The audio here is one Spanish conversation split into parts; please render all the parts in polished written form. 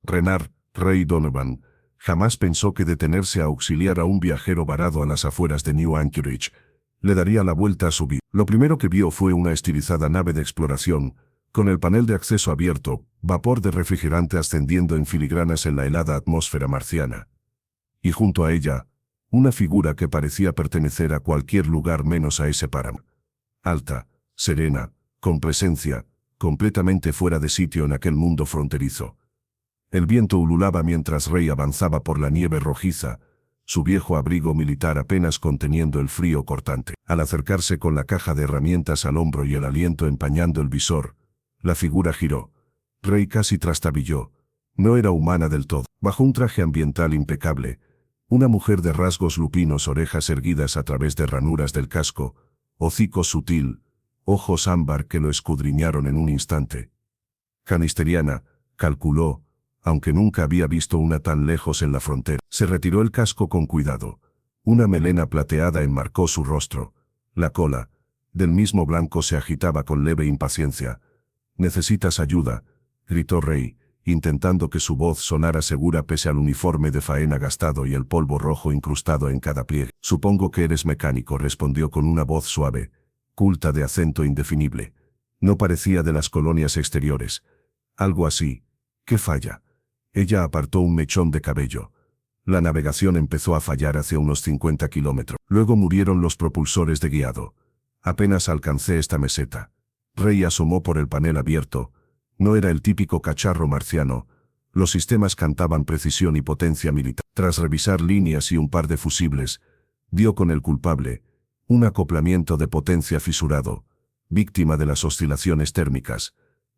Renard, Ray Donovan, jamás pensó que detenerse a auxiliar a un viajero varado a las afueras de New Anchorage le daría la vuelta a su vida. Lo primero que vio fue una estilizada nave de exploración, con el panel de acceso abierto, vapor de refrigerante ascendiendo en filigranas en la helada atmósfera marciana. Y junto a ella, una figura que parecía pertenecer a cualquier lugar menos a ese páramo. Alta, serena, con presencia, completamente fuera de sitio en aquel mundo fronterizo. El viento ululaba mientras Ray avanzaba por la nieve rojiza, su viejo abrigo militar apenas conteniendo el frío cortante. Al acercarse con la caja de herramientas al hombro y el aliento empañando el visor, la figura giró. Ray casi trastabilló. No era humana del todo. Bajo un traje ambiental impecable, una mujer de rasgos lupinos, orejas erguidas a través de ranuras del casco, hocico sutil, ojos ámbar que lo escudriñaron en un instante. Canisteriana, calculó, aunque nunca había visto una tan lejos en la frontera. Se retiró el casco con cuidado. Una melena plateada enmarcó su rostro. La cola, del mismo blanco, se agitaba con leve impaciencia. «¿Necesitas ayuda?», gritó Ray, intentando que su voz sonara segura pese al uniforme de faena gastado y el polvo rojo incrustado en cada pliegue. «Supongo que eres mecánico», respondió con una voz suave, culta de acento indefinible. No parecía de las colonias exteriores. Algo así. ¿Qué falla? Ella apartó un mechón de cabello. La navegación empezó a fallar hacia unos 50 kilómetros. Luego murieron los propulsores de guiado. Apenas alcancé esta meseta. Ray asomó por el panel abierto. No era el típico cacharro marciano. Los sistemas cantaban precisión y potencia militar. Tras revisar líneas y un par de fusibles, dio con el culpable, un acoplamiento de potencia fisurado, víctima de las oscilaciones térmicas.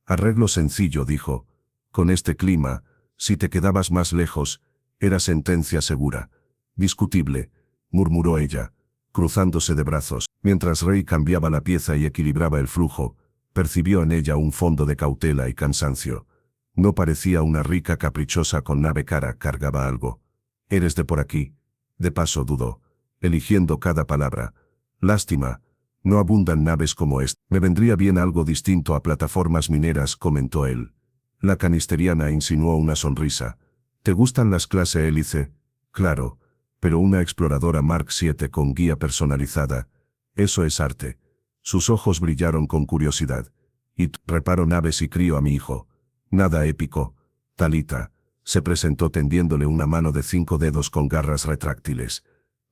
Arreglo sencillo, dijo. Con este clima, si te quedabas más lejos, era sentencia segura. Discutible, murmuró ella, cruzándose de brazos. Mientras Ray cambiaba la pieza y equilibraba el flujo, percibió en ella un fondo de cautela y cansancio. No parecía una rica caprichosa con nave cara, cargaba algo. «¿Eres de por aquí?». De paso dudó, eligiendo cada palabra. «Lástima, no abundan naves como esta. Me vendría bien algo distinto a plataformas mineras», comentó él. La canisteriana insinuó una sonrisa. «¿Te gustan las clase hélice?». «Claro, pero una exploradora Mark VII con guía personalizada. Eso es arte». Sus ojos brillaron con curiosidad. «Y reparo naves y crío a mi hijo». «Nada épico». Talita se presentó tendiéndole una mano de 5 dedos con garras retráctiles.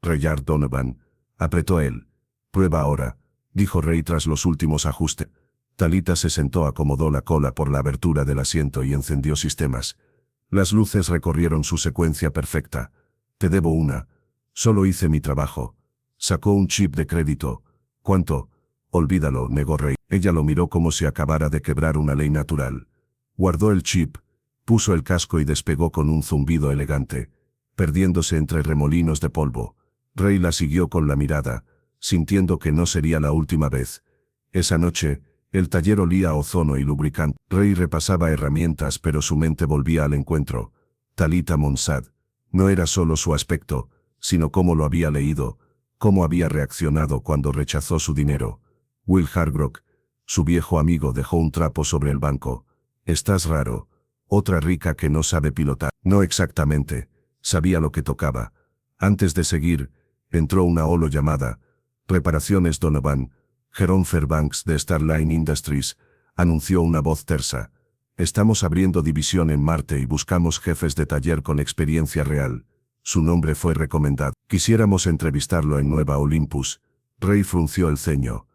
«Rayard Donovan», apretó él. «Prueba ahora», dijo Ray tras los últimos ajustes. Talita se sentó, acomodó la cola por la abertura del asiento y encendió sistemas. Las luces recorrieron su secuencia perfecta. «Te debo una. Solo hice mi trabajo». Sacó un chip de crédito. «¿Cuánto?». «Olvídalo», negó Ray. Ella lo miró como si acabara de quebrar una ley natural. Guardó el chip, puso el casco y despegó con un zumbido elegante, perdiéndose entre remolinos de polvo. Ray la siguió con la mirada, sintiendo que no sería la última vez. Esa noche, el taller olía a ozono y lubricante. Ray repasaba herramientas, pero su mente volvía al encuentro. Talita Monsad. No era solo su aspecto, sino cómo lo había leído, cómo había reaccionado cuando rechazó su dinero. Will Hargrove, su viejo amigo, dejó un trapo sobre el banco. «Estás raro. Otra rica que no sabe pilotar». No exactamente. Sabía lo que tocaba. Antes de seguir, entró una holo llamada «Reparaciones Donovan». Jerome Fairbanks de Starline Industries anunció una voz tersa. «Estamos abriendo división en Marte y buscamos jefes de taller con experiencia real». Su nombre fue recomendado. «Quisiéramos entrevistarlo en Nueva Olympus». Ray frunció el ceño.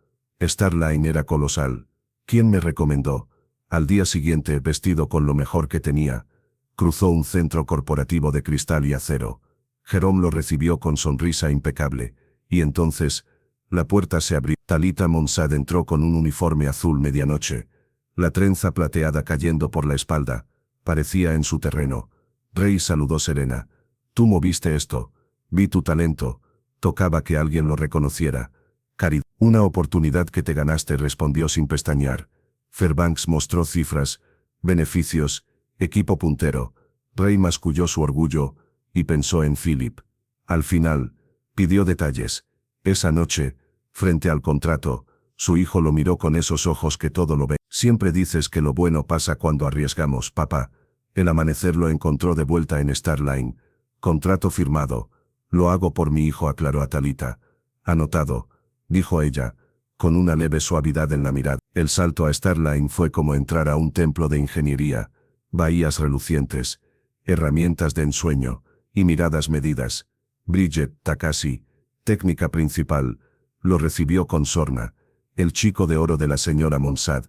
Starline era colosal. «¿Quién me recomendó?». Al día siguiente, vestido con lo mejor que tenía, cruzó un centro corporativo de cristal y acero. Jerome lo recibió con sonrisa impecable, y entonces, la puerta se abrió. Talita Monsad entró con un uniforme azul medianoche, la trenza plateada cayendo por la espalda. Parecía en su terreno. Ray saludó serena. «Tú moviste esto. Vi tu talento. Tocaba que alguien lo reconociera». «Caridad». «Una oportunidad que te ganaste», respondió sin pestañear. Fairbanks mostró cifras, beneficios, equipo puntero. Ray masculló su orgullo y pensó en Philip. Al final, pidió detalles. Esa noche, frente al contrato, su hijo lo miró con esos ojos que todo lo ven. «Siempre dices que lo bueno pasa cuando arriesgamos, papá». El amanecer lo encontró de vuelta en Starline. Contrato firmado. Lo hago por mi hijo, aclaró a Talita. Anotado, dijo ella, con una leve suavidad en la mirada. El salto a Starline fue como entrar a un templo de ingeniería. Bahías relucientes, herramientas de ensueño, y miradas medidas. Bridget Takashi, técnica principal, lo recibió con sorna. El chico de oro de la señora Monsad.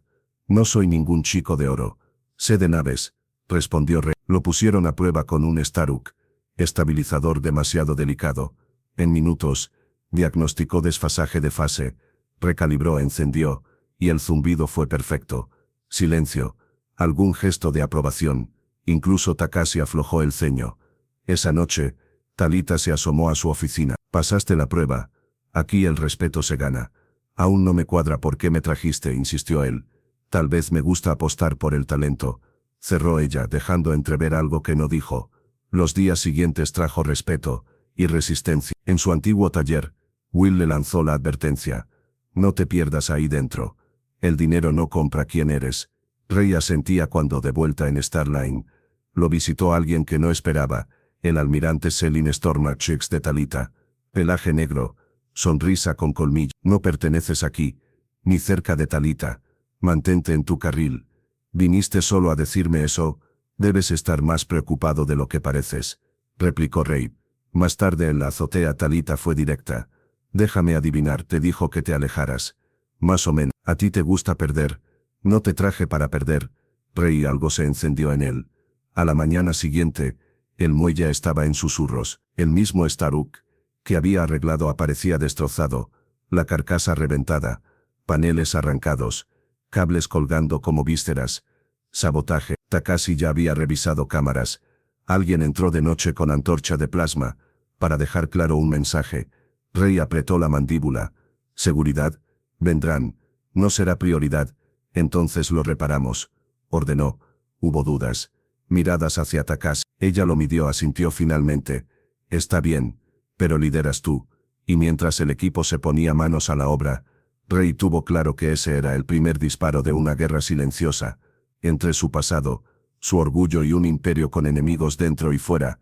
No soy ningún chico de oro. Sé de naves, respondió Rey. Lo pusieron a prueba con un Staruk, estabilizador demasiado delicado. En minutos, diagnosticó desfasaje de fase, recalibró, encendió, y el zumbido fue perfecto. Silencio, algún gesto de aprobación, incluso Takashi aflojó el ceño. Esa noche, Talita se asomó a su oficina. Pasaste la prueba. Aquí el respeto se gana. Aún no me cuadra por qué me trajiste, insistió él. Tal vez me gusta apostar por el talento. Cerró ella, dejando entrever algo que no dijo. Los días siguientes trajo respeto y resistencia. En su antiguo taller, Will le lanzó la advertencia. No te pierdas ahí dentro. El dinero no compra quién eres. Rey asentía cuando, de vuelta en Starline, lo visitó alguien que no esperaba, el almirante Selin Stormachix de Talita. Pelaje negro, sonrisa con colmillo. No perteneces aquí, ni cerca de Talita. Mantente en tu carril. Viniste solo a decirme eso. Debes estar más preocupado de lo que pareces, replicó Rey. Más tarde en la azotea Talita fue directa. Déjame adivinar, te dijo que te alejaras. Más o menos. A ti te gusta perder. No te traje para perder. Rey, algo se encendió en él. A la mañana siguiente, el muelle estaba en susurros. El mismo Staruk, que había arreglado, aparecía destrozado, la carcasa reventada, paneles arrancados, cables colgando como vísceras. Sabotaje. Takashi ya había revisado cámaras. Alguien entró de noche con antorcha de plasma, para dejar claro un mensaje. Rey apretó la mandíbula. Seguridad. Vendrán. No será prioridad. Entonces lo reparamos, ordenó. Hubo dudas. Miradas hacia Takashi. Ella lo midió, asintió finalmente. Está bien, pero lideras tú. Y mientras el equipo se ponía manos a la obra, Rey tuvo claro que ese era el primer disparo de una guerra silenciosa. Entre su pasado, su orgullo y un imperio con enemigos dentro y fuera,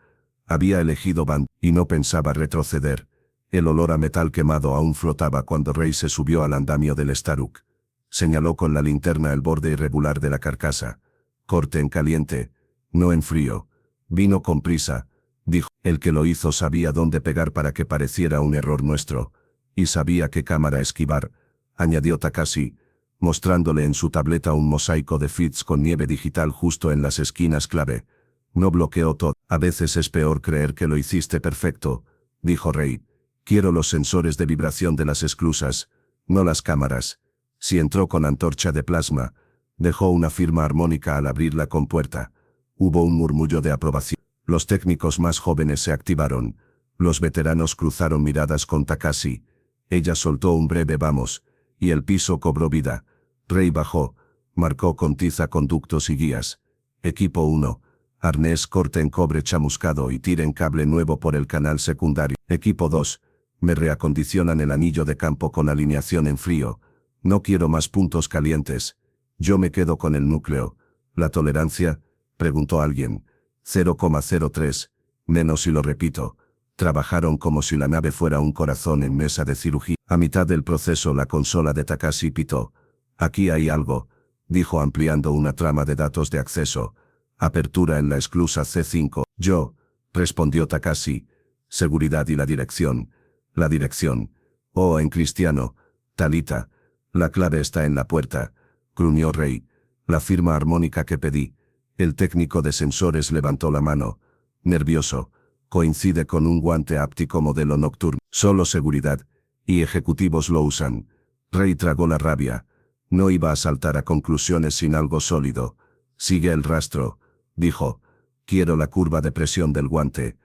había elegido bando y no pensaba retroceder. El olor a metal quemado aún flotaba cuando Rey se subió al andamio del Staruk. Señaló con la linterna el borde irregular de la carcasa. Corte en caliente, no en frío. Vino con prisa, dijo. El que lo hizo sabía dónde pegar para que pareciera un error nuestro. Y sabía qué cámara esquivar, añadió Takashi, mostrándole en su tableta un mosaico de feeds con nieve digital justo en las esquinas clave. No bloqueó todo. A veces es peor creer que lo hiciste perfecto, dijo Rey. Quiero los sensores de vibración de las esclusas, no las cámaras. Si entró con antorcha de plasma, dejó una firma armónica al abrir la compuerta. Hubo un murmullo de aprobación. Los técnicos más jóvenes se activaron. Los veteranos cruzaron miradas con Takashi. Ella soltó un breve vamos, y el piso cobró vida. Rey bajó, marcó con tiza conductos y guías. Equipo 1. Arnés, corte en cobre chamuscado y tire en cable nuevo por el canal secundario. Equipo 2. Me reacondicionan el anillo de campo con alineación en frío. No quiero más puntos calientes. Yo me quedo con el núcleo. ¿La tolerancia? Preguntó alguien. 0,03. Menos si lo repito. Trabajaron como si la nave fuera un corazón en mesa de cirugía. A mitad del proceso la consola de Takashi pitó. Aquí hay algo, dijo ampliando una trama de datos de acceso. Apertura en la esclusa C5. Yo, respondió Takashi. Seguridad y la dirección. La dirección. Oh, en cristiano. Talita. La clave está en la puerta. Gruñó Rey. La firma armónica que pedí. El técnico de sensores levantó la mano. Nervioso. Coincide con un guante áptico modelo Nocturne. Solo seguridad. Y ejecutivos lo usan. Rey tragó la rabia. No iba a saltar a conclusiones sin algo sólido. Sigue el rastro, dijo. Quiero la curva de presión del guante.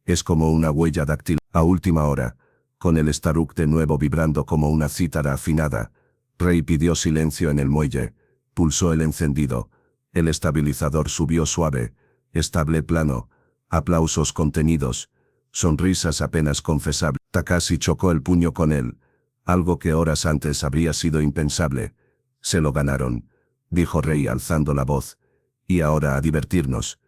Es como una huella dáctil. A última hora, con el Staruk de nuevo vibrando como una cítara afinada, Rey pidió silencio en el muelle. Pulsó el encendido. El estabilizador subió suave, estable, plano. Aplausos contenidos. Sonrisas apenas confesables. Takashi chocó el puño con él. Algo que horas antes habría sido impensable. Se lo ganaron, dijo Rey alzando la voz. Y ahora a divertirnos.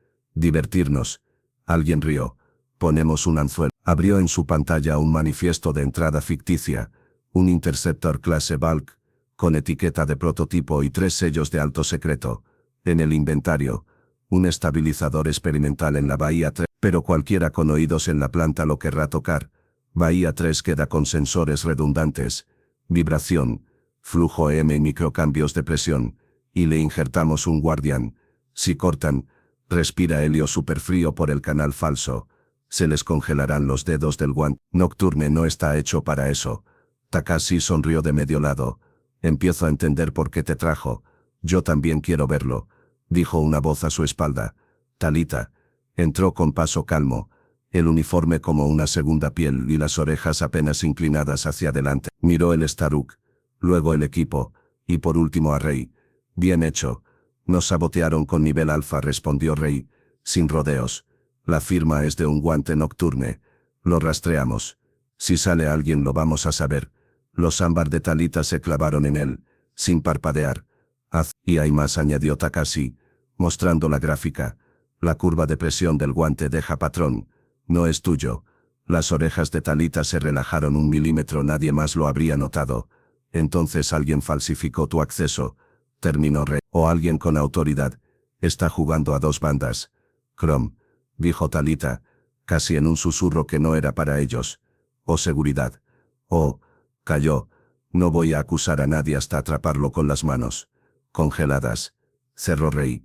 Divertirnos. Alguien rió. Ponemos un anzuelo. Abrió en su pantalla un manifiesto de entrada ficticia, un Interceptor clase Bulk, con etiqueta de prototipo y 3 sellos de alto secreto. En el inventario, un estabilizador experimental en la Bahía 3, pero cualquiera con oídos en la planta lo querrá tocar. Bahía 3 queda con sensores redundantes, vibración, flujo EM y microcambios de presión, y le injertamos un guardián. Si cortan, respira helio superfrío por el canal falso. Se les congelarán los dedos del guante. Nocturne no está hecho para eso. Takashi sonrió de medio lado. Empiezo a entender por qué te trajo. Yo también quiero verlo, dijo una voz a su espalda. Talita. Entró con paso calmo, el uniforme como una segunda piel y las orejas apenas inclinadas hacia adelante. Miró el Staruk, luego el equipo, y por último a Rey. Bien hecho. Nos sabotearon con nivel alfa, respondió Rey, sin rodeos. La firma es de un guante Nocturne. Lo rastreamos. Si sale alguien lo vamos a saber. Los ámbar de Talita se clavaron en él, sin parpadear. Y hay más, añadió Takashi, mostrando la gráfica. La curva de presión del guante deja patrón. No es tuyo. Las orejas de Talita se relajaron 1 milímetro, nadie más lo habría notado. Entonces alguien falsificó tu acceso. Terminó Rey. O alguien con autoridad. Está jugando a 2 bandas. Chrome, dijo Talita, casi en un susurro que no era para ellos. O seguridad. Calló. No voy a acusar a nadie hasta atraparlo con las manos congeladas. Cerró Rey.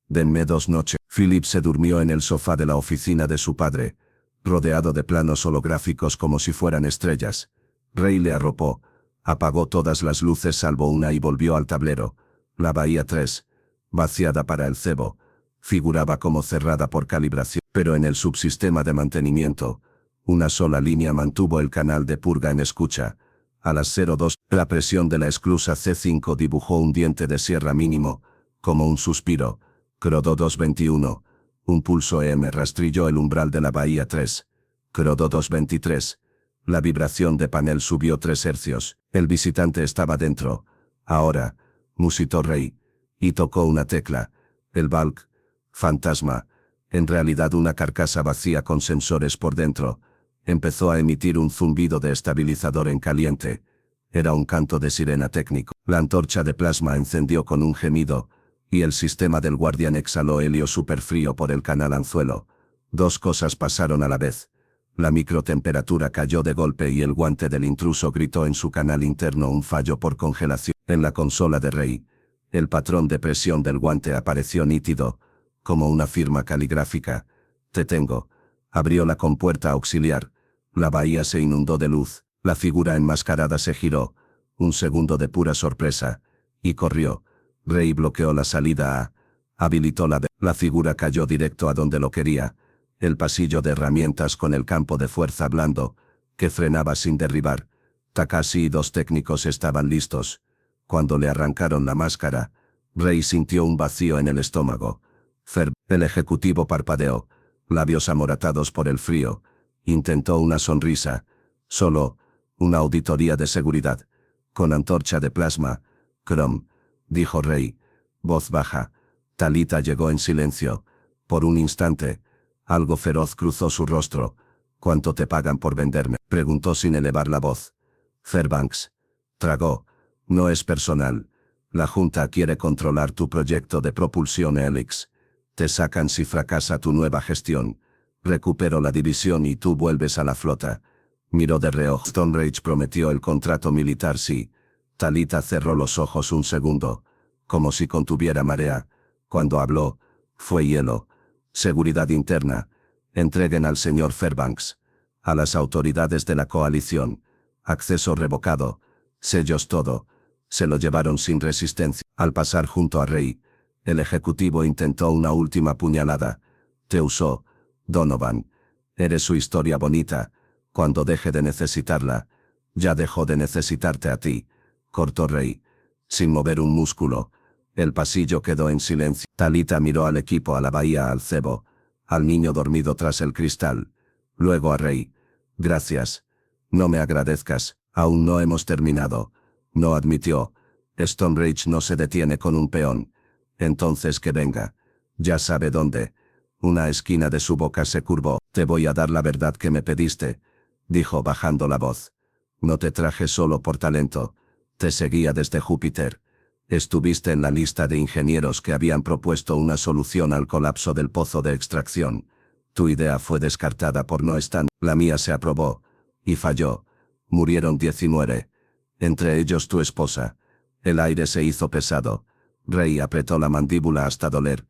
Denme 2 noches. Philip se durmió en el sofá de la oficina de su padre, rodeado de planos holográficos como si fueran estrellas. Rey le arropó, apagó todas las luces salvo una y volvió al tablero. La Bahía 3, vaciada para el cebo, figuraba como cerrada por calibración, pero en el subsistema de mantenimiento, una sola línea mantuvo el canal de purga en escucha. A las 02, la presión de la esclusa C5 dibujó un diente de sierra mínimo, como un suspiro. Crodo 221. Un pulso EM rastrilló el umbral de la Bahía 3. Crodo 223. La vibración de panel subió 3 hercios. El visitante estaba dentro. Ahora, musitó Rey. Y tocó una tecla. El Bulk. Fantasma. En realidad una carcasa vacía con sensores por dentro. Empezó a emitir un zumbido de estabilizador en caliente. Era un canto de sirena técnico. La antorcha de plasma encendió con un gemido, y el sistema del guardián exhaló helio superfrío por el canal anzuelo. 2 cosas pasaron a la vez. La microtemperatura cayó de golpe y el guante del intruso gritó en su canal interno un fallo por congelación. En la consola de Rey, el patrón de presión del guante apareció nítido, como una firma caligráfica. Te tengo. Abrió la compuerta auxiliar. La bahía se inundó de luz. La figura enmascarada se giró. Un segundo de pura sorpresa. Y corrió. Rey bloqueó la salida A. Habilitó la figura cayó directo a donde lo quería. El pasillo de herramientas con el campo de fuerza blando, que frenaba sin derribar. Takashi y 2 técnicos estaban listos. Cuando le arrancaron la máscara, Rey sintió un vacío en el estómago. El ejecutivo parpadeó, labios amoratados por el frío. Intentó una sonrisa. Solo, una auditoría de seguridad. Con antorcha de plasma. Chrome, dijo Rey. Voz baja. Talita llegó en silencio. Por un instante, algo feroz cruzó su rostro. ¿Cuánto te pagan por venderme?, preguntó sin elevar la voz. Fairbanks. Tragó. No es personal. La Junta quiere controlar tu proyecto de propulsión Helix. Te sacan si fracasa tu nueva gestión. Recupero la división y tú vuelves a la flota. Miró de reojo. Stonebridge prometió el contrato militar si. Talita cerró los ojos un segundo, como si contuviera marea. Cuando habló, fue hielo. Seguridad interna. Entreguen al señor Fairbanks. A las autoridades de la coalición. Acceso revocado. Sellos todo. Se lo llevaron sin resistencia. Al pasar junto a Rey, el ejecutivo intentó una última puñalada. Te usó, Donovan. Eres su historia bonita. Cuando deje de necesitarla, ya dejó de necesitarte a ti. Cortó Rey. Sin mover un músculo. El pasillo quedó en silencio. Talita miró al equipo, a la bahía, al cebo, al niño dormido tras el cristal. Luego a Rey. Gracias. No me agradezcas, aún no hemos terminado. No admitió. Stonebridge no se detiene con un peón. Entonces que venga. Ya sabe dónde. Una esquina de su boca se curvó. Te voy a dar la verdad que me pediste, dijo bajando la voz. No te traje solo por talento. Te seguía desde Júpiter. Estuviste en la lista de ingenieros que habían propuesto una solución al colapso del pozo de extracción. Tu idea fue descartada por no estar. La mía se aprobó. Y falló. Murieron 19. Entre ellos tu esposa. El aire se hizo pesado. Ray apretó la mandíbula hasta doler.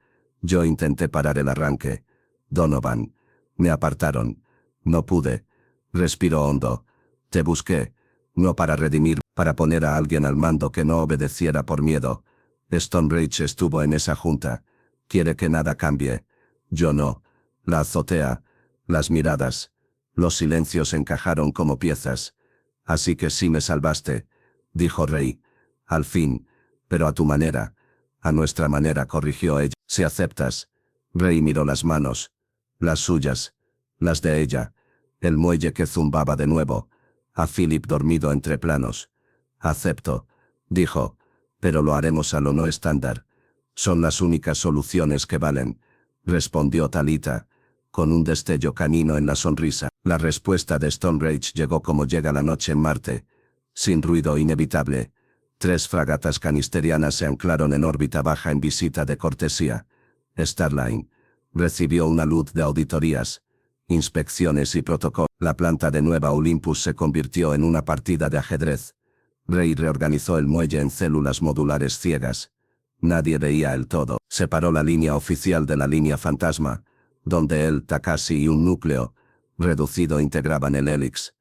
Yo intenté parar el arranque. Donovan. Me apartaron. No pude. Respiró hondo. Te busqué. No para redimir, para poner a alguien al mando que no obedeciera por miedo. Stonebridge estuvo en esa junta. Quiere que nada cambie. Yo no. La azotea. Las miradas. Los silencios encajaron como piezas. Así que sí me salvaste, dijo Ray. Al fin. Pero a tu manera. A nuestra manera, corrigió ella. Si aceptas. Ray miró las manos. Las suyas. Las de ella. El muelle que zumbaba de nuevo. A Philip dormido entre planos. Acepto, dijo. Pero lo haremos a lo no estándar. Son las únicas soluciones que valen, respondió Talita, con un destello canino en la sonrisa. La respuesta de Stonebridge llegó como llega la noche en Marte. Sin ruido inevitable. 3 fragatas canisterianas se anclaron en órbita baja en visita de cortesía. Starline recibió una luz de auditorías, inspecciones y protocolo. La planta de Nueva Olympus se convirtió en una partida de ajedrez. Ray reorganizó el muelle en células modulares ciegas. Nadie veía el todo. Separó la línea oficial de la línea fantasma, donde él, Takashi y un núcleo reducido integraban el Helix.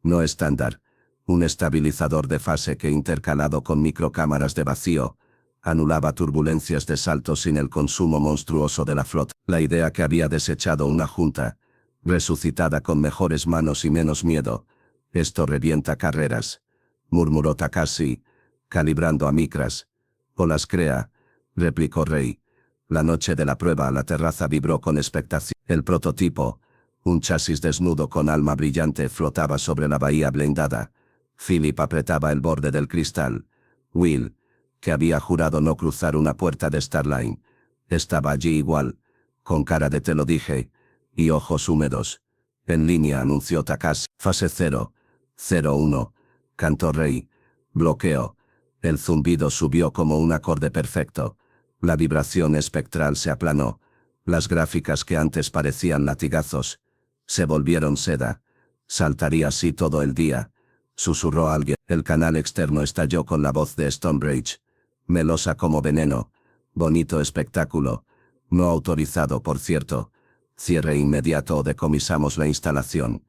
No estándar. Un estabilizador de fase que, intercalado con microcámaras de vacío, anulaba turbulencias de salto sin el consumo monstruoso de la flota. La idea que había desechado una junta, resucitada con mejores manos y menos miedo. Esto revienta carreras, murmuró Takashi, calibrando a micras. O las crea, replicó Ray. La noche de la prueba la terraza vibró con expectación. El prototipo, un chasis desnudo con alma brillante, flotaba sobre la bahía blindada. Philip apretaba el borde del cristal. Will, que había jurado no cruzar una puerta de Starline, estaba allí igual, con cara de te lo dije, y ojos húmedos. En línea, anunció Takashi. Fase 0. 01. Cantó Ray. Bloqueo. El zumbido subió como un acorde perfecto. La vibración espectral se aplanó. Las gráficas que antes parecían latigazos se volvieron seda. Saltaría así todo el día, susurró alguien. El canal externo estalló con la voz de Stonebridge. Melosa como veneno. Bonito espectáculo. No autorizado, por cierto. Cierre inmediato o decomisamos la instalación.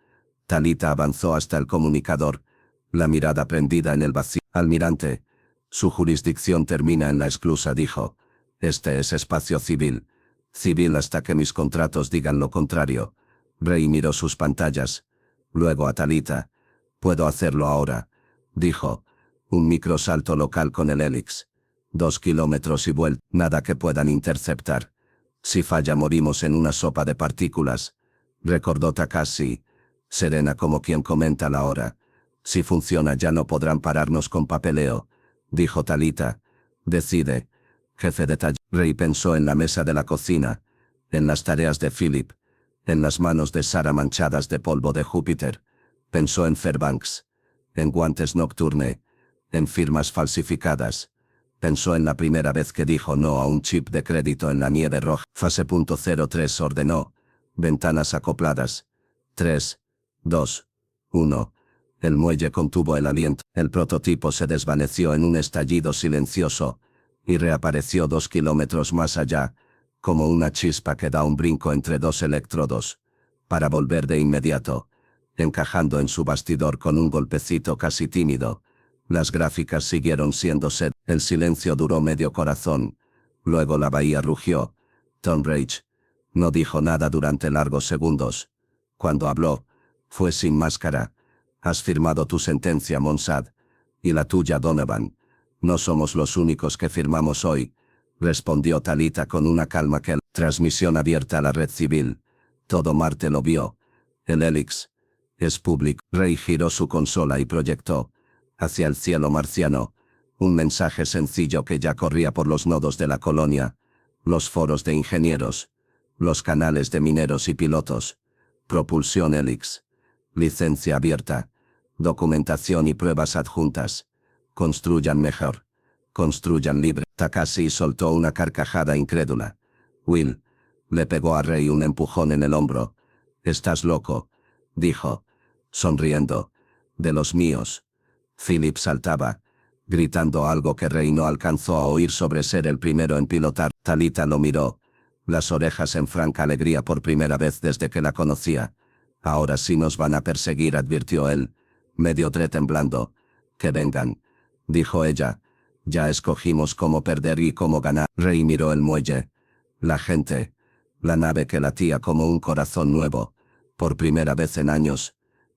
Talita avanzó hasta el comunicador, la mirada prendida en el vacío. Almirante, su jurisdicción termina en la esclusa, dijo. Este es espacio civil. Civil hasta que mis contratos digan lo contrario. Ray miró sus pantallas. Luego a Talita. Puedo hacerlo ahora, dijo. Un microsalto local con el Helix. 2 kilómetros y vuelta. Nada que puedan interceptar. Si falla morimos en una sopa de partículas, recordó Takashi, serena como quien comenta la hora. Si funciona ya no podrán pararnos con papeleo, dijo Talita. Decide, jefe de taller. Ray pensó en la mesa de la cocina, en las tareas de Philip, en las manos de Sara manchadas de polvo de Júpiter. Pensó en Fairbanks, en guantes Nocturne, en firmas falsificadas. Pensó en la primera vez que dijo no a un chip de crédito en la nieve roja. Fase .03 ordenó. Ventanas acopladas. 3, 2, 1. El muelle contuvo el aliento. El prototipo se desvaneció en un estallido silencioso y reapareció 2 kilómetros más allá, como una chispa que da un brinco entre 2 electrodos, para volver de inmediato, encajando en su bastidor con un golpecito casi tímido. Las gráficas siguieron siendo sed. El silencio duró medio corazón. Luego la bahía rugió. Stonebridge no dijo nada durante largos segundos. Cuando habló, fue sin máscara. Has firmado tu sentencia, Monsad. Y la tuya, Donovan. No somos los únicos que firmamos hoy, respondió Talita con una calma que... Transmisión abierta a la red civil. Todo Marte lo vio. El Helix es público. Ray giró su consola y proyectó hacia el cielo marciano un mensaje sencillo que ya corría por los nodos de la colonia, los foros de ingenieros. Los canales de mineros y pilotos. Propulsión Helix. Licencia abierta. Documentación y pruebas adjuntas. Construyan mejor. Construyan libre. Takashi soltó una carcajada incrédula. Will. Le pegó a Rei un empujón en el hombro. «Estás loco», dijo, sonriendo. «De los míos». Philip saltaba, gritando algo que Rei no alcanzó a oír sobre ser el primero en pilotar. Talita lo miró, las orejas en franca alegría por primera vez desde que la conocía. «Ahora sí nos van a perseguir», advirtió él, medio temblando. «Que vengan», dijo ella. «Ya escogimos cómo perder y cómo ganar». Rei miró el muelle. La gente. La nave que latía como un corazón nuevo. Por primera vez en años.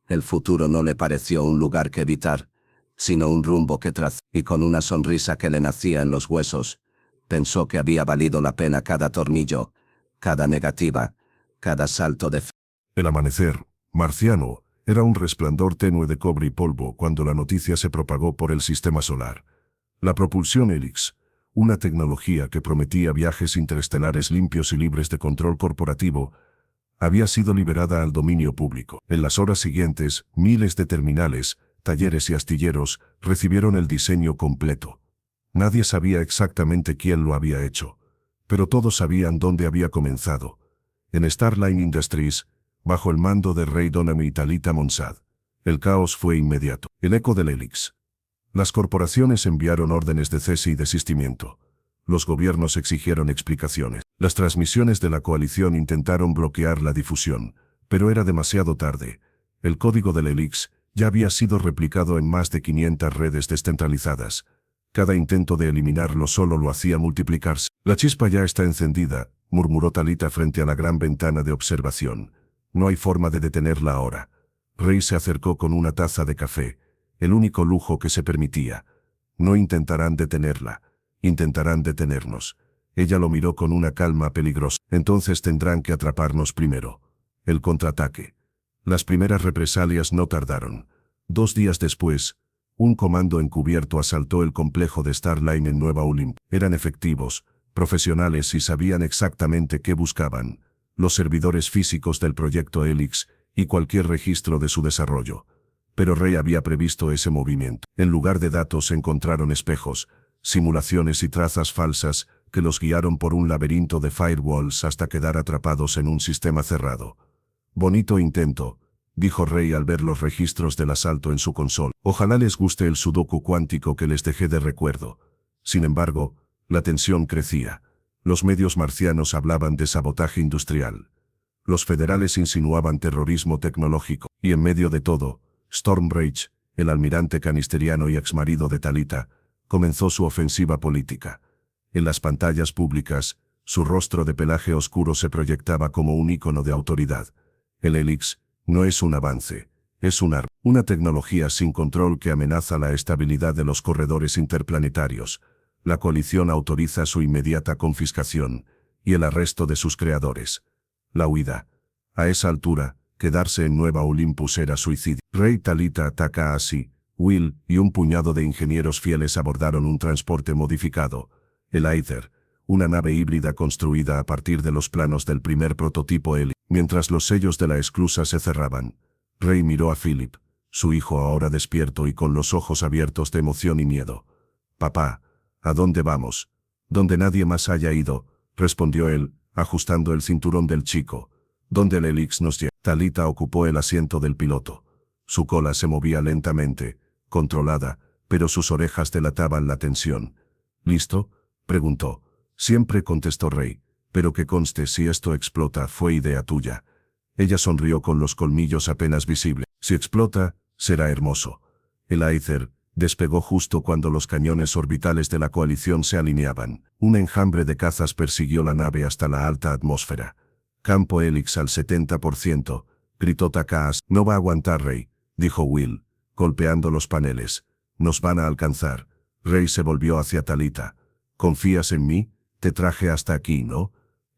El futuro no le pareció un lugar que evitar, sino un rumbo que trazar. Y con una sonrisa que le nacía en los huesos, pensó que había valido la pena cada tornillo, cada negativa, cada salto de fe. El amanecer, marciano, era un resplandor tenue de cobre y polvo cuando la noticia se propagó por el sistema solar. La propulsión Helix, una tecnología que prometía viajes interestelares limpios y libres de control corporativo, había sido liberada al dominio público. En las horas siguientes, miles de terminales, talleres y astilleros recibieron el diseño completo. Nadie sabía exactamente quién lo había hecho, pero todos sabían dónde había comenzado. En Starline Industries, bajo el mando de Rei Donami y Talita Monsad. El caos fue inmediato. El eco del Helix. Las corporaciones enviaron órdenes de cese y desistimiento. Los gobiernos exigieron explicaciones. Las transmisiones de la coalición intentaron bloquear la difusión, pero era demasiado tarde. El código del Helix ya había sido replicado en más de 500 redes descentralizadas. Cada intento de eliminarlo solo lo hacía multiplicarse. «La chispa ya está encendida», murmuró Talita frente a la gran ventana de observación. «No hay forma de detenerla ahora». Rei se acercó con una taza de café, el único lujo que se permitía. «No intentarán detenerla. Intentarán detenernos». Ella lo miró con una calma peligrosa. «Entonces tendrán que atraparnos primero». El contraataque. Las primeras represalias no tardaron. 2 días después, un comando encubierto asaltó el complejo de Starline en Nueva Olimpo. Eran efectivos, profesionales y sabían exactamente qué buscaban: los servidores físicos del proyecto Helix y cualquier registro de su desarrollo. Pero Rei había previsto ese movimiento. En lugar de datos encontraron espejos, simulaciones y trazas falsas que los guiaron por un laberinto de firewalls hasta quedar atrapados en un sistema cerrado. «Bonito intento», dijo Rei al ver los registros del asalto en su consola. «Ojalá les guste el sudoku cuántico que les dejé de recuerdo». Sin embargo, la tensión crecía. Los medios marcianos hablaban de sabotaje industrial. Los federales insinuaban terrorismo tecnológico. Y en medio de todo, Stormbreach, el almirante canisteriano y exmarido de Talita, comenzó su ofensiva política. En las pantallas públicas, su rostro de pelaje oscuro se proyectaba como un ícono de autoridad. El Helix no es un avance, es un arma, una tecnología sin control que amenaza la estabilidad de los corredores interplanetarios. La coalición autoriza su inmediata confiscación y el arresto de sus creadores. La huida. A esa altura, quedarse en Nueva Olympus era suicidio. Rei, Talita, Takashi, Will y un puñado de ingenieros fieles abordaron un transporte modificado, el Aether, una nave híbrida construida a partir de los planos del primer prototipo Helix. Mientras los sellos de la esclusa se cerraban, Rei miró a Philip, su hijo ahora despierto y con los ojos abiertos de emoción y miedo. «Papá, ¿a dónde vamos?» «Donde nadie más haya ido», respondió él, ajustando el cinturón del chico. «Donde el Helix nos lleva». Talita ocupó el asiento del piloto. Su cola se movía lentamente, controlada, pero sus orejas delataban la tensión. «¿Listo?», preguntó. «Siempre», contestó Rei, «pero que conste, si esto explota, fue idea tuya». Ella sonrió con los colmillos apenas visibles. «Si explota, será hermoso». El Aether despegó justo cuando los cañones orbitales de la coalición se alineaban. Un enjambre de cazas persiguió la nave hasta la alta atmósfera. «Campo Helix al 70%, gritó Takashi. «No va a aguantar, Rei», dijo Will, golpeando los paneles. «Nos van a alcanzar». Rei se volvió hacia Talita. «¿Confías en mí? Te traje hasta aquí, ¿no?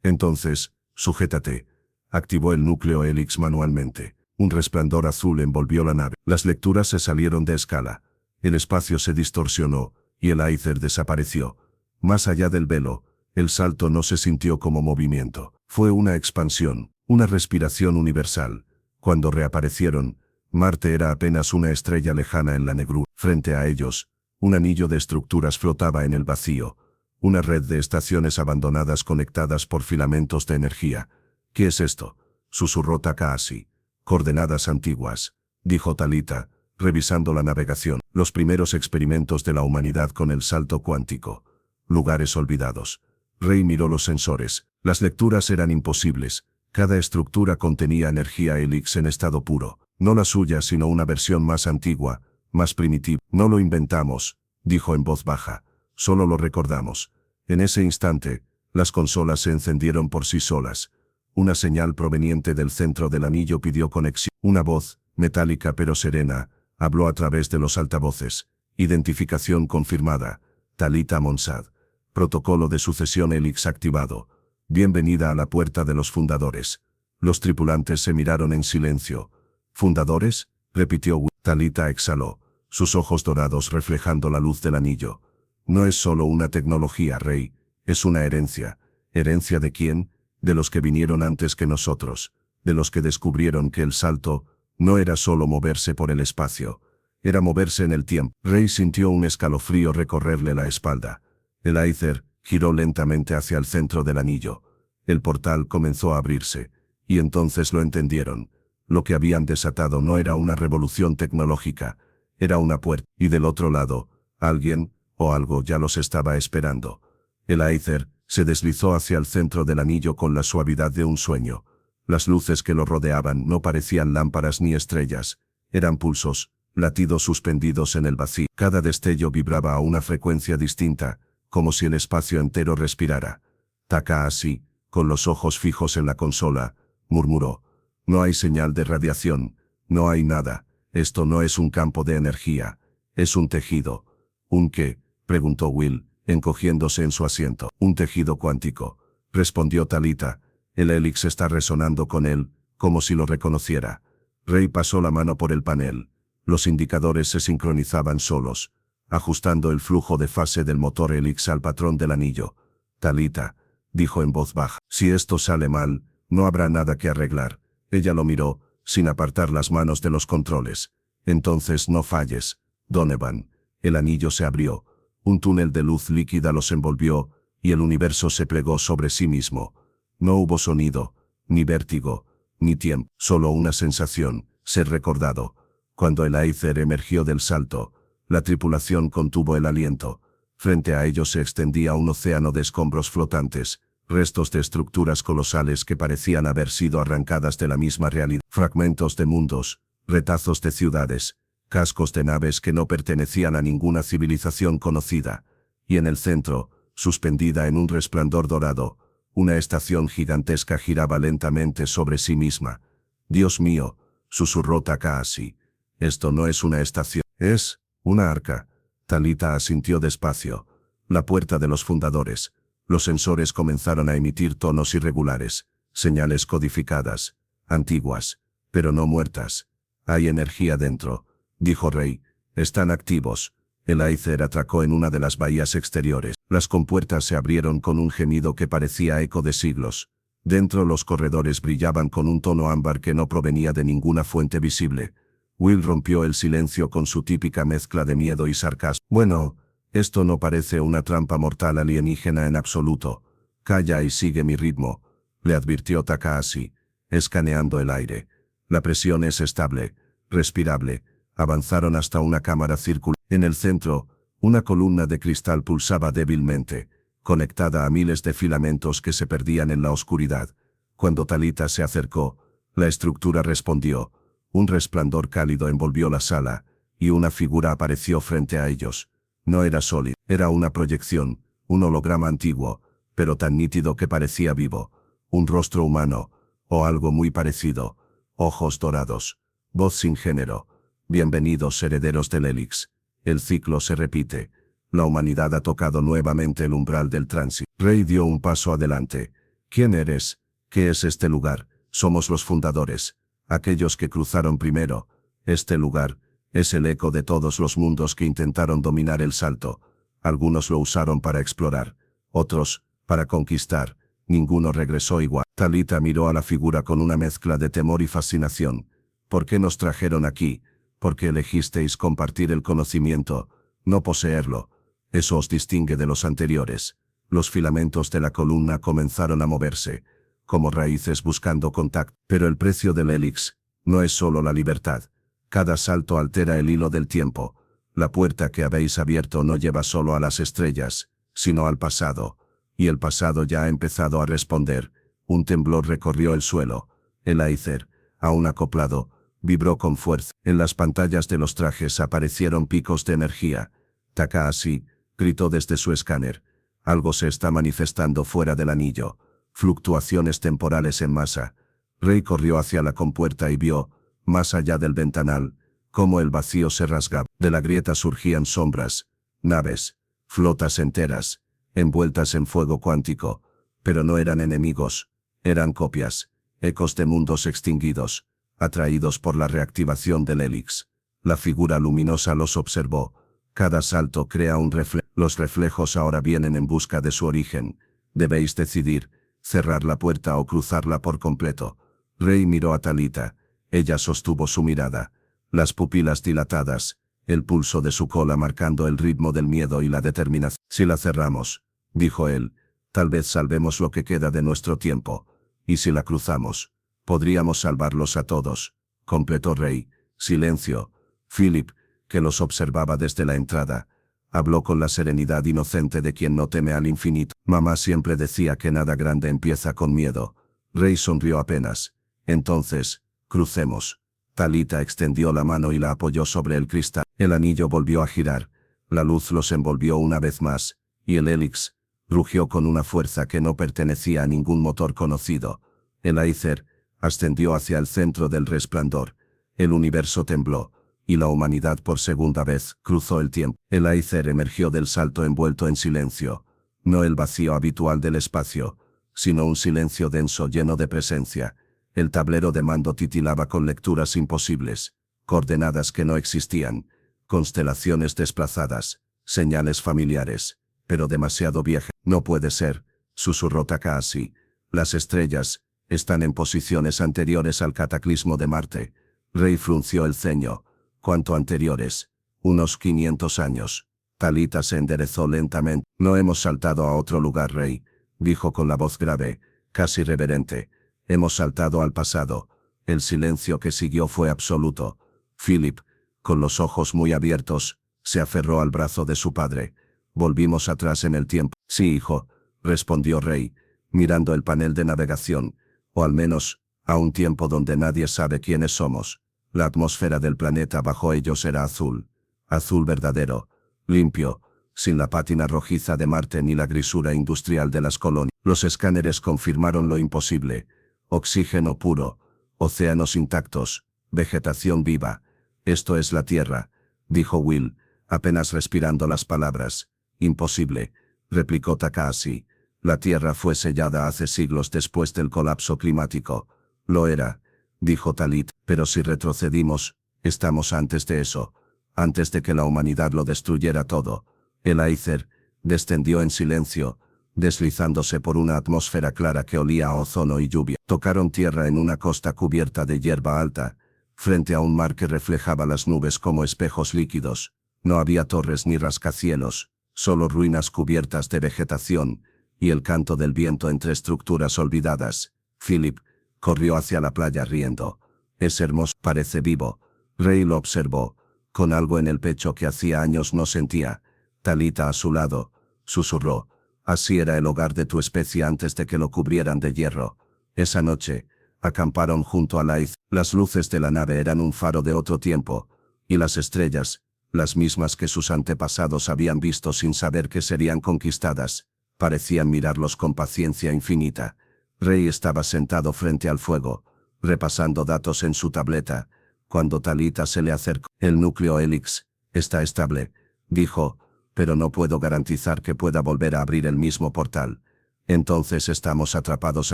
Entonces, sujétate». Activó el núcleo Helix manualmente. Un resplandor azul envolvió la nave. Las lecturas se salieron de escala. El espacio se distorsionó, y el Aether desapareció. Más allá del velo, El salto no se sintió como movimiento. Fue una expansión, una respiración universal. Cuando reaparecieron, Marte era apenas una estrella lejana en la negrura. Frente a ellos, un anillo de estructuras flotaba en el vacío, una red de estaciones abandonadas conectadas por filamentos de energía. ¿Qué es esto?, susurró Takahashi. Coordenadas antiguas, dijo Talita, revisando la navegación. Los primeros experimentos de la humanidad con el salto cuántico. Lugares olvidados. Rey miró los sensores. Las lecturas eran imposibles. Cada estructura contenía energía Helix en estado puro. No la suya, sino una versión más antigua, más primitiva. No lo inventamos, dijo en voz baja. Solo lo recordamos. En ese instante, las consolas se encendieron por sí solas. Una señal proveniente del centro del anillo pidió conexión. Una voz, metálica pero serena, habló a través de los altavoces. Identificación confirmada. Talita Monsad. Protocolo de sucesión Helix activado. Bienvenida a la puerta de los fundadores. Los tripulantes se miraron en silencio. ¿Fundadores?, repitió Will. Talita exhaló, sus ojos dorados reflejando la luz del anillo. No es solo una tecnología, Rey, es una herencia. ¿Herencia de quién? De los que vinieron antes que nosotros, de los que descubrieron que el salto no era solo moverse por el espacio, era moverse en el tiempo. Rey sintió un escalofrío recorrerle la espalda. El Aether giró lentamente hacia el centro del anillo. El portal comenzó a abrirse, y entonces lo entendieron. Lo que habían desatado no era una revolución tecnológica, era una puerta. Y del otro lado, alguien, o algo ya los estaba esperando. El Aether se deslizó hacia el centro del anillo con la suavidad de un sueño. Las luces que lo rodeaban no parecían lámparas ni estrellas, eran pulsos, latidos suspendidos en el vacío. Cada destello vibraba a una frecuencia distinta, como si el espacio entero respirara. Takahashi, con los ojos fijos en la consola, murmuró. No hay señal de radiación, no hay nada, esto no es un campo de energía, es un tejido. ¿Un qué?, preguntó Will, encogiéndose en su asiento. Un tejido cuántico, respondió Talita. El Helix está resonando con él, como si lo reconociera. Rey pasó la mano por el panel. Los indicadores se sincronizaban solos, ajustando el flujo de fase del motor Helix al patrón del anillo. Talita, dijo en voz baja, si esto sale mal, no habrá nada que arreglar. Ella lo miró, sin apartar las manos de los controles. Entonces no falles, Donovan. El anillo se abrió. Un túnel de luz líquida los envolvió, y el universo se plegó sobre sí mismo. No hubo sonido, ni vértigo, ni tiempo, solo una sensación, ser recordado. Cuando el Aether emergió del salto, la tripulación contuvo el aliento. Frente a ellos se extendía un océano de escombros flotantes, restos de estructuras colosales que parecían haber sido arrancadas de la misma realidad. Fragmentos de mundos, retazos de ciudades, cascos de naves que no pertenecían a ninguna civilización conocida. Y en el centro, suspendida en un resplandor dorado, una estación gigantesca giraba lentamente sobre sí misma. Dios mío, susurró Takahashi. Esto no es una estación, es una arca. Talita asintió despacio. La puerta de los fundadores. Los sensores comenzaron a emitir tonos irregulares, señales codificadas, antiguas, pero no muertas. Hay energía dentro, dijo Rey. Están activos. El Aether atracó en una de las bahías exteriores. Las compuertas se abrieron con un gemido que parecía eco de siglos. Dentro los corredores brillaban con un tono ámbar que no provenía de ninguna fuente visible. Will rompió el silencio con su típica mezcla de miedo y sarcasmo. Bueno, esto no parece una trampa mortal alienígena en absoluto. Calla y sigue mi ritmo, le advirtió Takahashi, escaneando el aire. La presión es estable, respirable. Avanzaron hasta una cámara circular. En el centro, una columna de cristal pulsaba débilmente, conectada a miles de filamentos que se perdían en la oscuridad. Cuando Talita se acercó, la estructura respondió. Un resplandor cálido envolvió la sala, y una figura apareció frente a ellos. No era sólida, era una proyección, un holograma antiguo, pero tan nítido que parecía vivo. Un rostro humano, o algo muy parecido. Ojos dorados. Voz sin género. Bienvenidos herederos del Helix. El ciclo se repite. La humanidad ha tocado nuevamente el umbral del tránsito. Rey dio un paso adelante. ¿Quién eres? ¿Qué es este lugar? Somos los fundadores. Aquellos que cruzaron primero. Este lugar es el eco de todos los mundos que intentaron dominar el salto. Algunos lo usaron para explorar. Otros para conquistar. Ninguno regresó igual. Talita miró a la figura con una mezcla de temor y fascinación. ¿Por qué nos trajeron aquí? ¿Por qué elegisteis compartir el conocimiento, no poseerlo? Eso os distingue de los anteriores. Los filamentos de la columna comenzaron a moverse, como raíces buscando contacto. Pero el precio del Helix no es solo la libertad. Cada salto altera el hilo del tiempo. La puerta que habéis abierto no lleva solo a las estrellas, sino al pasado. Y el pasado ya ha empezado a responder. Un temblor recorrió el suelo. El Aether, aún acoplado, vibró con fuerza. En las pantallas de los trajes aparecieron picos de energía. Takahashi gritó desde su escáner. Algo se está manifestando fuera del anillo. Fluctuaciones temporales en masa. Rey corrió hacia la compuerta y vio, más allá del ventanal, cómo el vacío se rasgaba. De la grieta surgían sombras, naves, flotas enteras, envueltas en fuego cuántico. Pero no eran enemigos, eran copias, ecos de mundos extinguidos, atraídos por la reactivación del Helix. La figura luminosa los observó. Cada salto crea un reflejo. Los reflejos ahora vienen en busca de su origen. Debéis decidir, cerrar la puerta o cruzarla por completo. Rey miró a Talita. Ella sostuvo su mirada, las pupilas dilatadas, el pulso de su cola marcando el ritmo del miedo y la determinación. Si la cerramos, dijo él, tal vez salvemos lo que queda de nuestro tiempo. Y si la cruzamos, podríamos salvarlos a todos, completó Rey. Silencio. Philip, que los observaba desde la entrada, habló con la serenidad inocente de quien no teme al infinito. Mamá siempre decía que nada grande empieza con miedo. Rey sonrió apenas. Entonces, crucemos. Talita extendió la mano y la apoyó sobre el cristal. El anillo volvió a girar. La luz los envolvió una vez más, y el Helix rugió con una fuerza que no pertenecía a ningún motor conocido. El Aether ascendió hacia el centro del resplandor. El universo tembló, y la humanidad por segunda vez cruzó el tiempo. El Aether emergió del salto envuelto en silencio. No el vacío habitual del espacio, sino un silencio denso lleno de presencia. El tablero de mando titilaba con lecturas imposibles, coordenadas que no existían, constelaciones desplazadas, señales familiares, pero demasiado viejas. No puede ser, susurró Takahashi. Las estrellas están en posiciones anteriores al cataclismo de Marte. Rey frunció el ceño. ¿Cuánto anteriores? Unos 500 años. Talita se enderezó lentamente. No hemos saltado a otro lugar, Rey, dijo con la voz grave, casi reverente. Hemos saltado al pasado. El silencio que siguió fue absoluto. Philip, con los ojos muy abiertos, se aferró al brazo de su padre. Volvimos atrás en el tiempo. Sí, hijo, respondió Rey, mirando el panel de navegación, o al menos, a un tiempo donde nadie sabe quiénes somos. La atmósfera del planeta bajo ellos era azul. Azul verdadero, limpio, sin la pátina rojiza de Marte ni la grisura industrial de las colonias. Los escáneres confirmaron lo imposible. Oxígeno puro, océanos intactos, vegetación viva. Esto es la Tierra, dijo Will, apenas respirando las palabras. Imposible, replicó Takahashi. La Tierra fue sellada hace siglos después del colapso climático. Lo era, dijo Talit, pero si retrocedimos, estamos antes de eso, antes de que la humanidad lo destruyera todo. El Aether descendió en silencio, deslizándose por una atmósfera clara que olía a ozono y lluvia. Tocaron tierra en una costa cubierta de hierba alta, frente a un mar que reflejaba las nubes como espejos líquidos. No había torres ni rascacielos, solo ruinas cubiertas de vegetación, y el canto del viento entre estructuras olvidadas. Philip corrió hacia la playa riendo. Es hermoso, parece vivo. Rey lo observó, con algo en el pecho que hacía años no sentía. Talita a su lado, susurró. Así era el hogar de tu especie antes de que lo cubrieran de hierro. Esa noche, acamparon junto a Laith. Las luces de la nave eran un faro de otro tiempo, y las estrellas, las mismas que sus antepasados habían visto sin saber que serían conquistadas, parecían mirarlos con paciencia infinita. Rey estaba sentado frente al fuego, repasando datos en su tableta, cuando Talita se le acercó. El núcleo Helix está estable, dijo, pero no puedo garantizar que pueda volver a abrir el mismo portal. Entonces estamos atrapados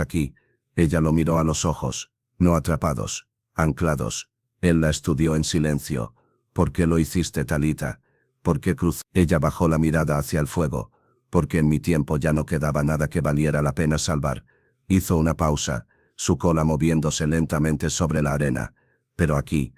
aquí. Ella lo miró a los ojos. No atrapados, anclados. Él la estudió en silencio. ¿Por qué lo hiciste, Talita? ¿Por qué cruzó? Ella bajó la mirada hacia el fuego. porque en mi tiempo ya no quedaba nada que valiera la pena salvar. Hizo una pausa, su cola moviéndose lentamente sobre la arena. Pero aquí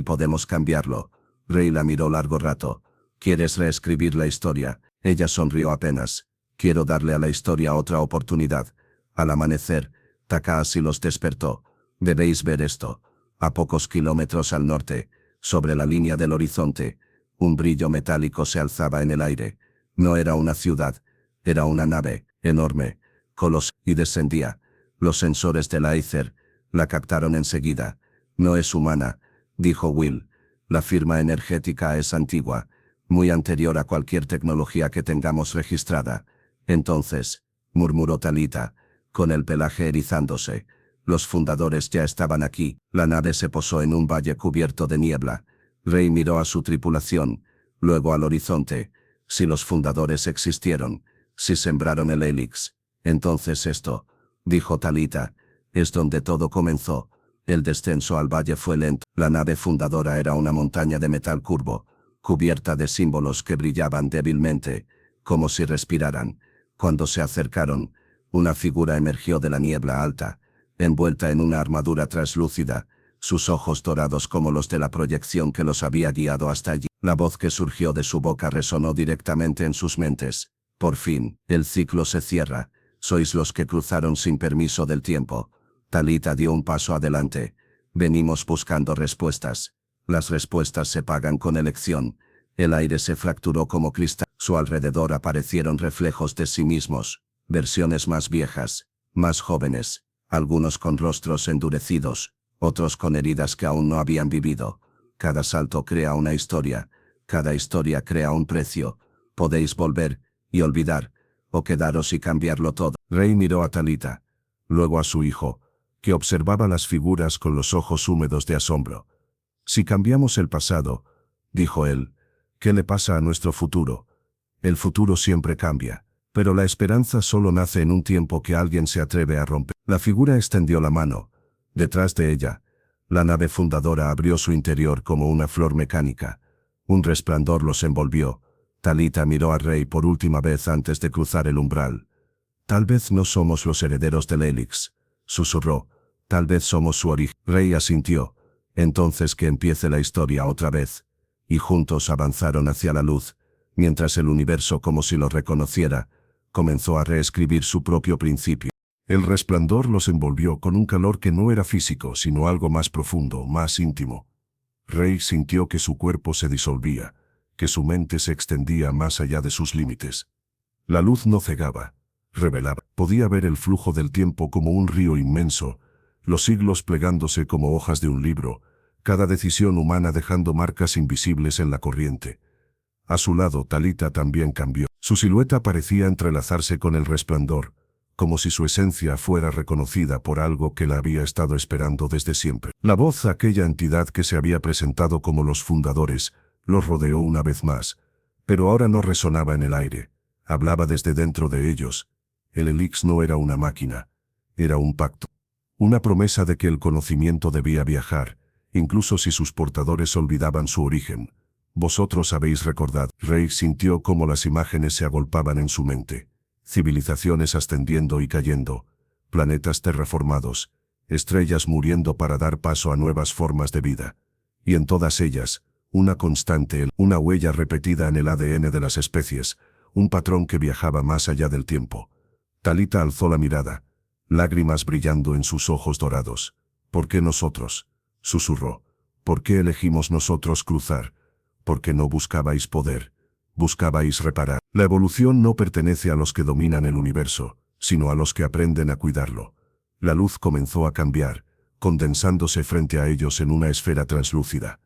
podemos cambiarlo. Rey la miró largo rato. ¿Quieres reescribir la historia? Ella sonrió apenas. Quiero darle a la historia otra oportunidad. Al amanecer, Takahashi los despertó. Debéis ver esto. A pocos kilómetros al norte, sobre la línea del horizonte, un brillo metálico se alzaba en el aire. No era una ciudad, era una nave, enorme, colosal, y descendía. Los sensores del Aether la captaron enseguida. No es humana, dijo Will. La firma energética es antigua, muy anterior a cualquier tecnología que tengamos registrada. Entonces, murmuró Talita, con el pelaje erizándose. Los fundadores ya estaban aquí. La nave se posó en un valle cubierto de niebla. Rey miró a su tripulación, luego al horizonte. Si los fundadores existieron, si sembraron el Helix, entonces esto, dijo Talita, es donde todo comenzó. El descenso al valle fue lento. La nave fundadora era una montaña de metal curvo, cubierta de símbolos que brillaban débilmente, como si respiraran. Cuando se acercaron, una figura emergió de la niebla alta, envuelta en una armadura translúcida, sus ojos dorados como los de la proyección que los había guiado hasta allí. La voz que surgió de su boca resonó directamente en sus mentes. Por fin, el ciclo se cierra. Sois los que cruzaron sin permiso del tiempo. Talita dio un paso adelante. Venimos buscando respuestas. Las respuestas se pagan con elección. El aire se fracturó como cristal. Su alrededor aparecieron reflejos de sí mismos. Versiones más viejas, más jóvenes, algunos con rostros endurecidos, otros con heridas que aún no habían vivido. Cada salto crea una historia, cada historia crea un precio. Podéis volver y olvidar, o quedaros y cambiarlo todo. Rey miró a Talita, luego a su hijo, que observaba las figuras con los ojos húmedos de asombro. Si cambiamos el pasado, dijo él, ¿qué le pasa a nuestro futuro? El futuro siempre cambia, pero la esperanza solo nace en un tiempo que alguien se atreve a romper. La figura extendió la mano. Detrás de ella, la nave fundadora abrió su interior como una flor mecánica. Un resplandor los envolvió. Talita miró a Rey por última vez antes de cruzar el umbral. Tal vez no somos los herederos del Helix, susurró. Tal vez somos su origen. Rey asintió. Entonces que empiece la historia otra vez. Y juntos avanzaron hacia la luz, mientras el universo, como si lo reconociera, comenzó a reescribir su propio principio. El resplandor los envolvió con un calor que no era físico, sino algo más profundo, más íntimo. Rey sintió que su cuerpo se disolvía, que su mente se extendía más allá de sus límites. La luz no cegaba, revelaba. Podía ver el flujo del tiempo como un río inmenso, los siglos plegándose como hojas de un libro, cada decisión humana dejando marcas invisibles en la corriente. A su lado, Talita también cambió. Su silueta parecía entrelazarse con el resplandor, como si su esencia fuera reconocida por algo que la había estado esperando desde siempre. La voz de aquella entidad que se había presentado como los fundadores, los rodeó una vez más, pero ahora no resonaba en el aire, hablaba desde dentro de ellos. El Helix no era una máquina, era un pacto. Una promesa de que el conocimiento debía viajar, incluso si sus portadores olvidaban su origen. Vosotros habéis recordado. Rey sintió cómo las imágenes se agolpaban en su mente. Civilizaciones ascendiendo y cayendo, planetas terraformados, estrellas muriendo para dar paso a nuevas formas de vida. Y en todas ellas, una constante, una huella repetida en el ADN de las especies, un patrón que viajaba más allá del tiempo. Talita alzó la mirada, lágrimas brillando en sus ojos dorados. ¿Por qué nosotros?, susurró. ¿Por qué elegimos nosotros cruzar? Porque no buscabais poder, buscabais reparar. La evolución no pertenece a los que dominan el universo, sino a los que aprenden a cuidarlo. La luz comenzó a cambiar, condensándose frente a ellos en una esfera translúcida.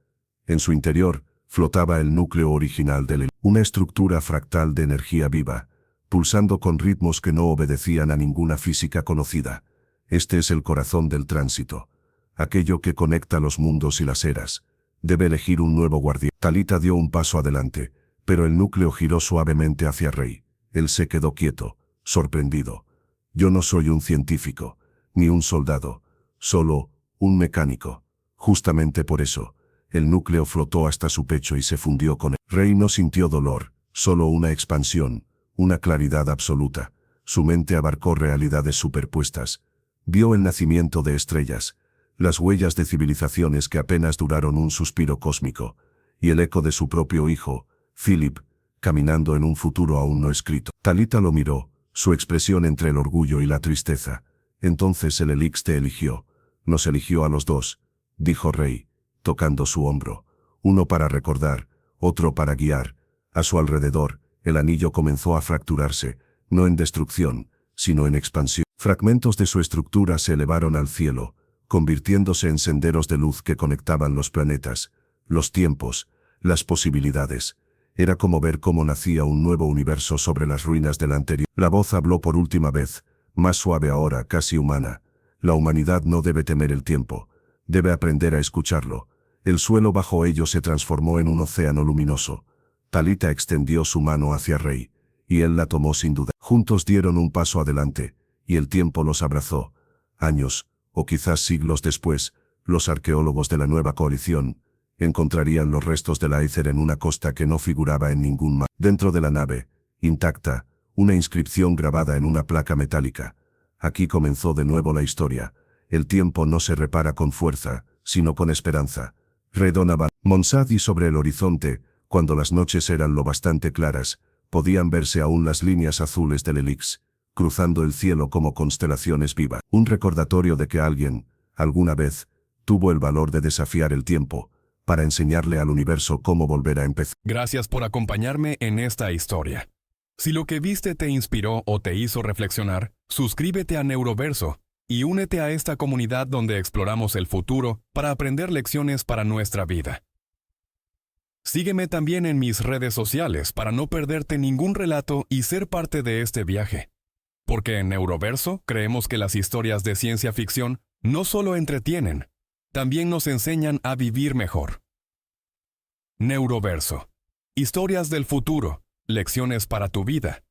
En su interior, flotaba el núcleo original del una estructura fractal de energía viva, pulsando con ritmos que no obedecían a ninguna física conocida. Este es el corazón del tránsito, aquello que conecta los mundos y las eras. Debe elegir un nuevo guardián. Talita dio un paso adelante, pero el núcleo giró suavemente hacia Rey. Él se quedó quieto, sorprendido. Yo no soy un científico, ni un soldado, solo un mecánico. Justamente por eso, el núcleo flotó hasta su pecho y se fundió con él. Rey no sintió dolor, solo una expansión, una claridad absoluta. Su mente abarcó realidades superpuestas. Vio el nacimiento de estrellas, las huellas de civilizaciones que apenas duraron un suspiro cósmico, y el eco de su propio hijo, Philip, caminando en un futuro aún no escrito. Talita lo miró, su expresión entre el orgullo y la tristeza. Entonces el Elix te eligió. Nos eligió a los dos, dijo Rey, tocando su hombro. Uno para recordar, otro para guiar. A su alrededor, el anillo comenzó a fracturarse, no en destrucción, sino en expansión. Fragmentos de su estructura se elevaron al cielo, convirtiéndose en senderos de luz que conectaban los planetas, los tiempos, las posibilidades. Era como ver cómo nacía un nuevo universo sobre las ruinas del anterior. La voz habló por última vez, más suave ahora, casi humana. La humanidad no debe temer el tiempo, debe aprender a escucharlo. El suelo bajo ellos se transformó en un océano luminoso. Talita extendió su mano hacia Rey, y él la tomó sin duda. Juntos dieron un paso adelante, y el tiempo los abrazó. Años, o quizás siglos después, los arqueólogos de la nueva coalición encontrarían los restos del Aether en una costa que no figuraba en ningún mapa. Dentro de la nave, intacta, una inscripción grabada en una placa metálica. Aquí comenzó de nuevo la historia. El tiempo no se repara con fuerza, sino con esperanza. Redonaban Monsad y sobre el horizonte, cuando las noches eran lo bastante claras, podían verse aún las líneas azules del Elix, cruzando el cielo como constelaciones vivas. Un recordatorio de que alguien, alguna vez, tuvo el valor de desafiar el tiempo, para enseñarle al universo cómo volver a empezar. Gracias por acompañarme en esta historia. Si lo que viste te inspiró o te hizo reflexionar, suscríbete a Neuroverso y únete a esta comunidad donde exploramos el futuro para aprender lecciones para nuestra vida. Sígueme también en mis redes sociales para no perderte ningún relato y ser parte de este viaje. Porque en Neuroverso creemos que las historias de ciencia ficción no solo entretienen, también nos enseñan a vivir mejor. Neuroverso. Historias del futuro, lecciones para tu vida.